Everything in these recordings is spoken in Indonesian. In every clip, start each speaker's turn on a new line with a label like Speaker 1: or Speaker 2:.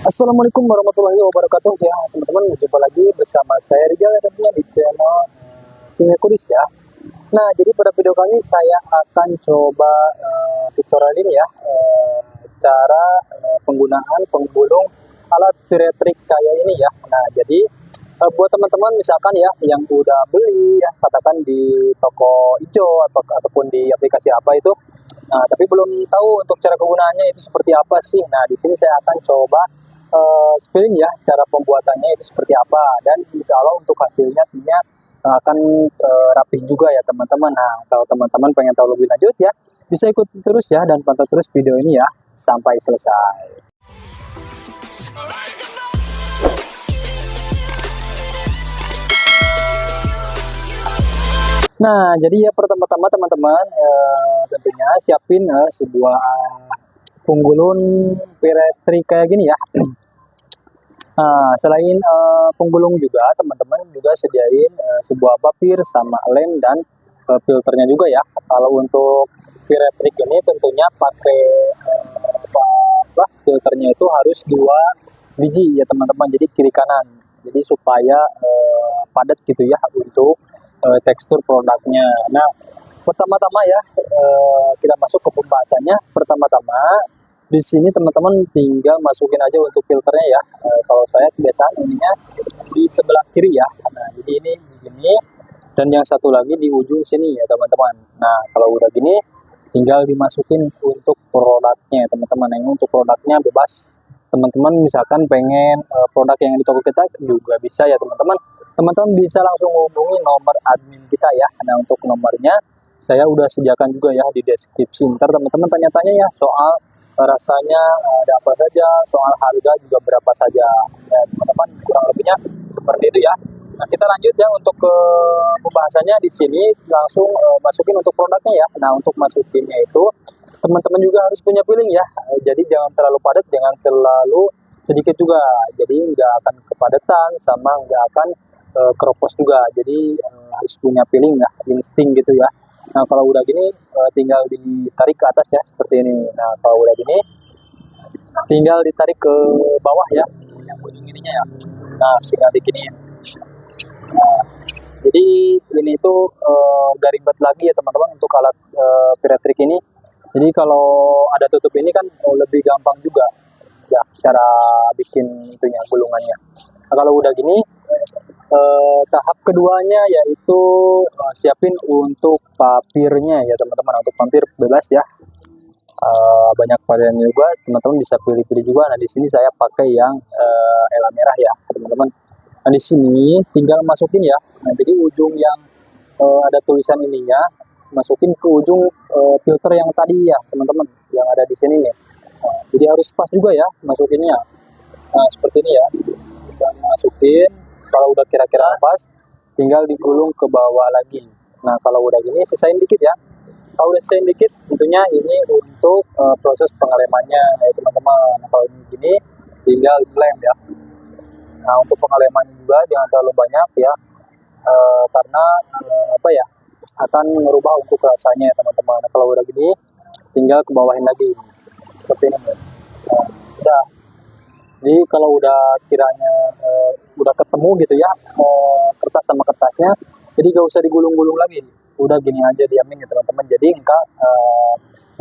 Speaker 1: Assalamualaikum warahmatullahi wabarakatuh ya teman-teman, berjumpa lagi bersama saya Rizal tentunya di channel Tinggal Kudus ya. Nah, jadi pada video kali ini saya akan coba tutorial ini ya, cara penggunaan penggulung alat piretrik kayak ini ya. Nah, jadi buat teman-teman misalkan ya yang udah beli ya, katakan di toko hijau ataupun di aplikasi apa itu, nah tapi belum tahu untuk cara penggunaannya itu seperti apa sih. Nah, di sini saya akan coba spelling ya cara pembuatannya itu seperti apa, dan insya Allah untuk hasilnya tentunya akan rapih juga ya teman-teman. Nah, kalau teman-teman pengen tahu lebih lanjut ya, bisa ikuti terus ya dan pantau terus video ini ya sampai selesai. Nah, jadi ya pertama-tama teman-teman tentunya siapin sebuah penggulung piretrik kayak gini ya. Nah, selain penggulung juga teman-teman juga sediain sebuah papir sama lem dan filternya juga ya. Kalau untuk piretrik ini tentunya pakai filternya itu harus 2 biji ya teman-teman. Jadi kiri kanan. Jadi supaya padat gitu ya untuk tekstur produknya. Nah, pertama-tama ya kita masuk ke pembahasannya. Pertama-tama di sini teman-teman tinggal masukin aja untuk filternya ya. Kalau saya kebiasaan ininya di sebelah kiri ya. Nah, jadi ini begini, dan yang satu lagi di ujung sini ya teman-teman. Nah, kalau udah gini tinggal dimasukin untuk produknya teman-teman. Nah, ini untuk produknya bebas. Teman-teman misalkan pengen produk yang di toko kita juga bisa ya teman-teman. Teman-teman bisa langsung hubungi nomor admin kita ya. Nah, untuk nomornya saya udah sediakan juga ya di deskripsi. Ntar teman-teman tanya-tanya ya soal rasanya ada apa saja, soal harga juga berapa saja. Ya teman-teman, kurang lebihnya seperti itu ya. Nah, kita lanjut ya untuk ke pembahasannya. Di sini langsung masukin untuk produknya ya. Nah, untuk masukinnya itu teman-teman juga harus punya feeling ya. Jadi jangan terlalu padat, jangan terlalu sedikit juga. Jadi nggak akan kepadatan sama nggak akan keropos juga. Jadi harus punya feeling ya, insting gitu ya. Nah, kalau udah gini tinggal ditarik ke atas ya seperti ini. Nah, kalau udah gini tinggal ditarik ke bawah ya, yang ujung ininya ya. Nah, tinggal dikiniin. Nah, jadi ini tuh gak ribet lagi ya teman-teman untuk alat piretrik ini. Jadi kalau ada tutup ini kan lebih gampang juga ya cara bikin itunya gulungannya. Nah, kalau udah gini tahap keduanya yaitu siapin untuk papirnya ya teman-teman. Untuk papir bebas ya. Banyak varian juga, teman-teman bisa pilih-pilih juga. Nah, di sini saya pakai yang Ella merah ya teman-teman. Nah, di sini tinggal masukin ya. Nah, jadi ujung yang ada tulisan ininya masukin ke ujung filter yang tadi ya teman-teman, yang ada di sini nih. Nah, jadi harus pas juga ya masukinnya. Nah, seperti ini ya. Kita masukin, kalau udah kira-kira pas tinggal digulung ke bawah lagi. Nah, kalau udah gini sisain dikit ya. Kalau udah sisain dikit tentunya ini untuk proses pengelemannya ya teman-teman. Nah, kalau gini tinggal lem ya. Nah, untuk pengeleman juga jangan terlalu banyak ya, karena apa ya, akan merubah untuk rasanya ya teman-teman. Nah, kalau udah gini tinggal ke bawahin lagi seperti ini. Nah, udah. Jadi kalau udah kiranya udah ketemu gitu ya kertas sama kertasnya, jadi gak usah digulung-gulung lagi. Udah gini aja diamin ya teman-teman. Jadi enggak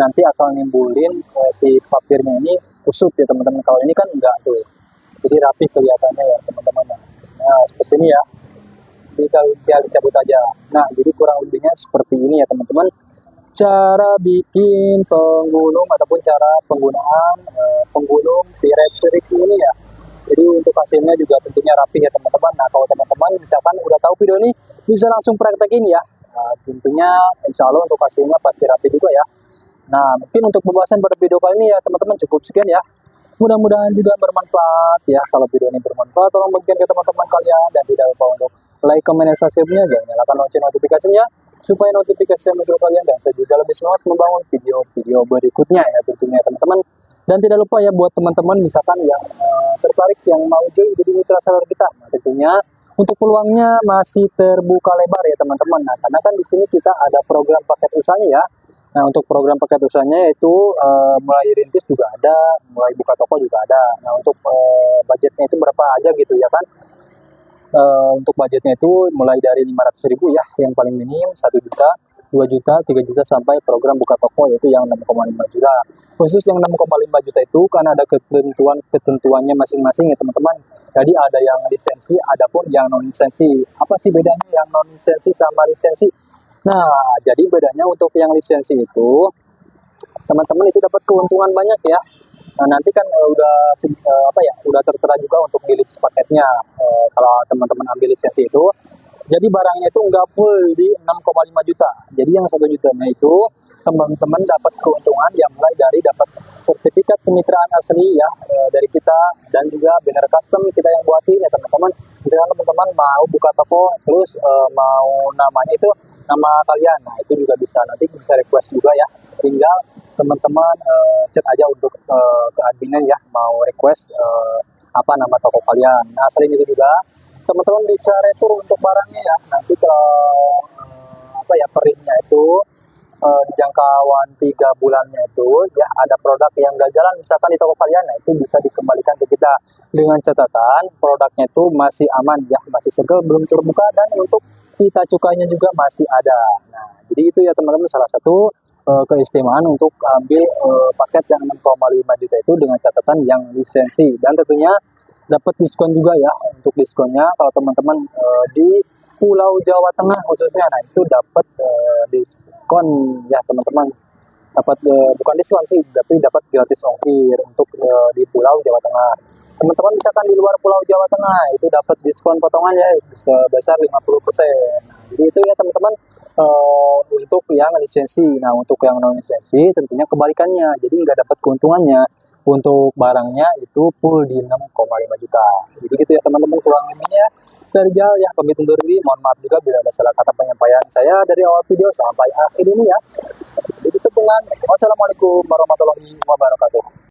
Speaker 1: nanti akan nimbulin si papirnya ini kusut ya teman-teman. Kalau ini kan enggak tuh. Jadi rapi kelihatannya ya teman-teman. Nah, seperti ini ya. Jadi kalau dia dicabut aja. Nah, jadi kurang lebihnya seperti ini ya teman-teman. Cara bikin penggulung ataupun cara penggunaan penggulung piretrik ini ya. Jadi untuk hasilnya juga tentunya rapi ya teman-teman. Nah, kalau teman-teman misalkan udah tahu video ini, bisa langsung praktekin ya. Nah, tentunya insya Allah untuk hasilnya pasti rapi juga ya. Nah, mungkin untuk pembahasan pada video kali ini ya teman-teman cukup sekian ya. Mudah-mudahan juga bermanfaat ya. Kalau video ini bermanfaat, tolong bagikan ke teman-teman kalian, dan tidak lupa untuk like, comment, dan subscribe-nya, dan nyalakan lonceng notifikasinya supaya notifikasi muncul kalian, dan saya juga lebih semangat membangun video-video berikutnya ya tentunya teman-teman. Dan tidak lupa ya buat teman-teman misalkan yang tertarik yang mau join jadi mitra seller kita, nah, tentunya untuk peluangnya masih terbuka lebar ya teman-teman. Nah, karena kan di sini kita ada program paket usahanya ya. Nah, untuk program paket usahanya itu mulai rintis juga ada, mulai buka toko juga ada. Nah, untuk budgetnya itu berapa aja gitu ya kan? Untuk budgetnya itu mulai dari 500.000 ya, yang paling minim 1 juta, 2 juta, 3 juta sampai program buka toko yaitu yang 6,5 juta. Khusus yang 6,5 juta itu kan ada ketentuannya masing-masing ya teman-teman. Jadi ada yang lisensi, ada pun yang non lisensi. Apa sih bedanya yang non lisensi sama lisensi? Nah, jadi bedanya untuk yang lisensi itu teman-teman itu dapat keuntungan banyak ya. Nah, nanti kan udah tertera juga untuk di list paketnya. Kalau teman-teman ambil lisensi itu, jadi barangnya itu nggak full di 6,5 juta. Jadi yang 1 jutanya itu teman-teman dapat keuntungan yang mulai dari dapat sertifikat kemitraan asli ya dari kita, dan juga banner custom kita yang buatin ya teman-teman. Misalkan teman-teman mau buka toko terus mau namanya itu nama kalian, nah itu juga bisa, nanti bisa request juga ya, tinggal teman-teman chat aja untuk ke adminnya ya, mau request apa nama toko kalian. Nah, selain itu juga teman-teman bisa retur untuk barangnya ya, nanti kalau perihnya itu di jangkauan 3 bulannya itu ya ada produk yang gak jalan misalkan di toko kalian, nah itu bisa dikembalikan ke kita dengan catatan produknya itu masih aman ya, masih segel, belum terbuka, dan untuk pita cukainya juga masih ada. Nah, jadi itu ya teman-teman salah satu keistimewaan untuk ambil paket yang 6,5 juta itu dengan catatan yang lisensi, dan tentunya dapat diskon juga ya. Untuk diskonnya kalau teman-teman di Pulau Jawa Tengah khususnya, nah itu dapat diskon ya teman-teman, dapat bukan diskon sih, tapi dapat gratis ongkir untuk di Pulau Jawa Tengah. Teman-teman misalkan di luar Pulau Jawa Tengah itu dapat diskon potongan ya sebesar 50%. Nah, jadi itu ya teman-teman untuk yang lisensi. Nah, untuk yang non lisensi tentunya kebalikannya, jadi nggak dapat keuntungannya. Untuk barangnya itu full di 6,5 juta. Jadi gitu ya teman-teman, kurang lebihnya saya Rijal ya, pamit undur diri. Mohon maaf juga bila ada salah kata penyampaian saya dari awal video sampai akhir ini ya. Jadi ketepungan. Wassalamualaikum warahmatullahi wabarakatuh.